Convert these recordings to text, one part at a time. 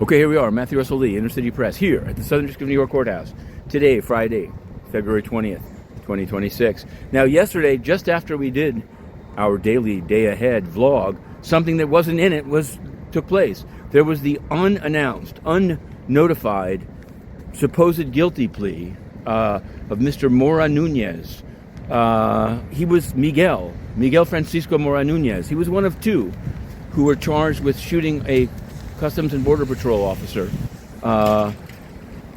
Okay, here we are, Matthew Russell Lee, Inner City Press, here at the Southern District of New York Courthouse. Today, Friday, February 20th, 2026. Now, yesterday, just after we did our daily day ahead vlog, something that wasn't in it took place. There was the unannounced, unnotified, supposed guilty plea of Mr. Mora Nunez. He was Miguel Francisco Mora Nunez. He was one of two who were charged with shooting a Customs and Border Patrol officer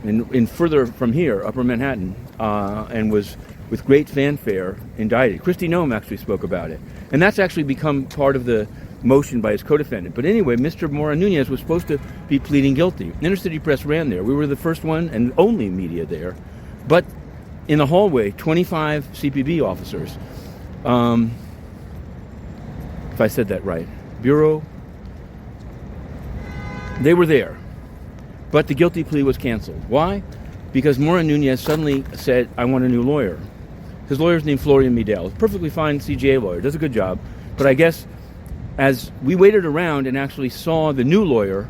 in further from here, Upper Manhattan, and was with great fanfare indicted. Kristi Noem actually spoke about it. And that's actually become part of the motion by his co-defendant. But anyway, Mr. Mora Nunez was supposed to be pleading guilty. Inner City Press ran there. We were the first one and only media there. But in the hallway, 25 CBP officers, if I said that right, Bureau, they were there. But the guilty plea was canceled. Why? Because Mora Nunez suddenly said, I want a new lawyer. His lawyer's named Florian Midel. Perfectly fine CJA lawyer, does a good job. But I guess as we waited around and actually saw the new lawyer,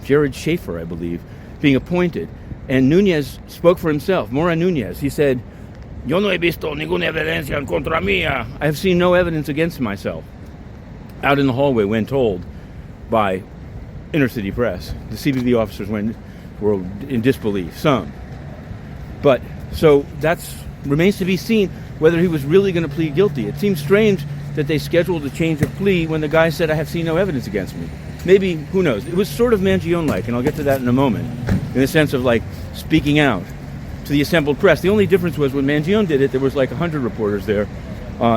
Jared Schaefer, I believe, being appointed, and Nunez spoke for himself, Mora Nunez, he said, Yo no he visto ninguna evidencia en contra mía. I have seen no evidence against myself. Out in the hallway when told by Inner City Press. The CBP officers were in disbelief, some. But, so that's remains to be seen whether he was really going to plead guilty. It seems strange that they scheduled a change of plea when the guy said, I have seen no evidence against me. Maybe, who knows? It was sort of Mangione-like, and I'll get to that in a moment, in the sense of like speaking out to the assembled press. The only difference was when Mangione did it, there was like 100 reporters there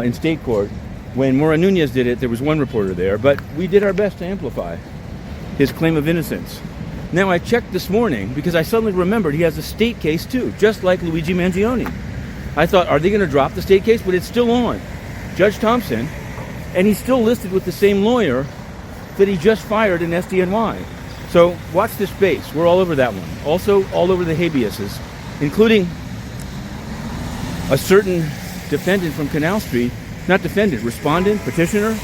in state court. When Mora Nunez did it, there was one reporter there, but we did our best to amplify his claim of innocence. Now, I checked this morning because I suddenly remembered he has a state case too, just like Luigi Mangione. I thought, are they going to drop the state case? But it's still on. Judge Thompson, and he's still listed with the same lawyer that he just fired in SDNY. So watch this space. We're all over that one. Also, all over the habeases, including a certain defendant from Canal Street, not defendant, respondent, petitioner,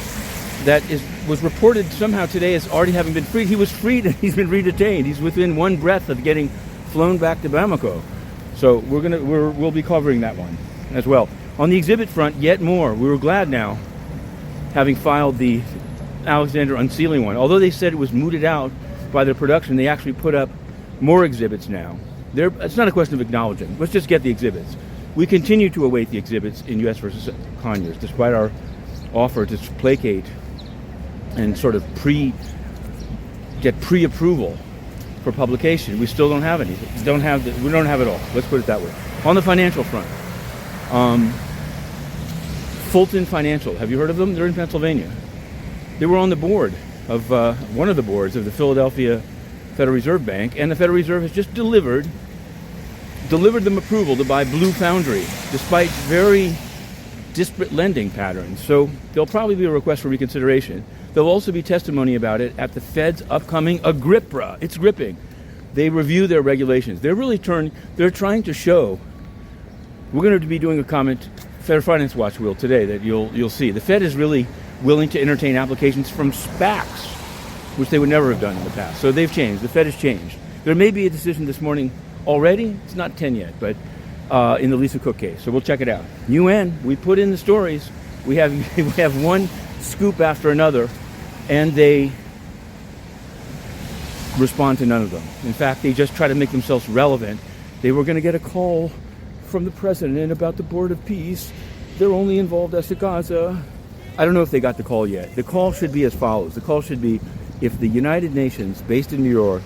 that was reported somehow today as already having been freed. He was freed and he's been redetained. He's within one breath of getting flown back to Bamako. So we'll be covering that one as well. On the exhibit front, yet more. We were glad now, having filed the Alexander unsealing one. Although they said it was mooted out by the production, they actually put up more exhibits now. It's not a question of acknowledging. Let's just get the exhibits. We continue to await the exhibits in U.S. versus Conyers, despite our offer to placate and sort of get pre-approval for publication. We still don't have anything. We don't have it all. Let's put it that way. On the financial front, Fulton Financial. Have you heard of them? They're in Pennsylvania. They were on the board of one of the boards of the Philadelphia Federal Reserve Bank, and the Federal Reserve has just delivered them approval to buy Blue Foundry, despite very disparate lending patterns. So there'll probably be a request for reconsideration. There'll also be testimony about it at the Fed's upcoming AGRIPRA. It's gripping. They review their regulations. They're trying to show. We're going to be doing a comment, Federal Finance Watch will today, that you'll see. The Fed is really willing to entertain applications from SPACs, which they would never have done in the past. So they've changed. The Fed has changed. There may be a decision this morning already. It's not 10 yet, but in the Lisa Cook case. So we'll check it out. UN, we put in the stories. We have one scoop after another, and they respond to none of them. In fact, they just try to make themselves relevant. They were going to get a call from the president about the Board of Peace. They're only involved as to Gaza. I don't know if they got the call yet. The call should be as follows. The call should be, if the United Nations, based in New York,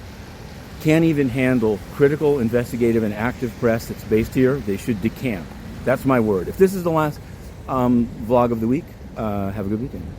can't even handle critical, investigative, and active press that's based here, they should decamp. That's my word. If this is the last vlog of the week, have a good weekend.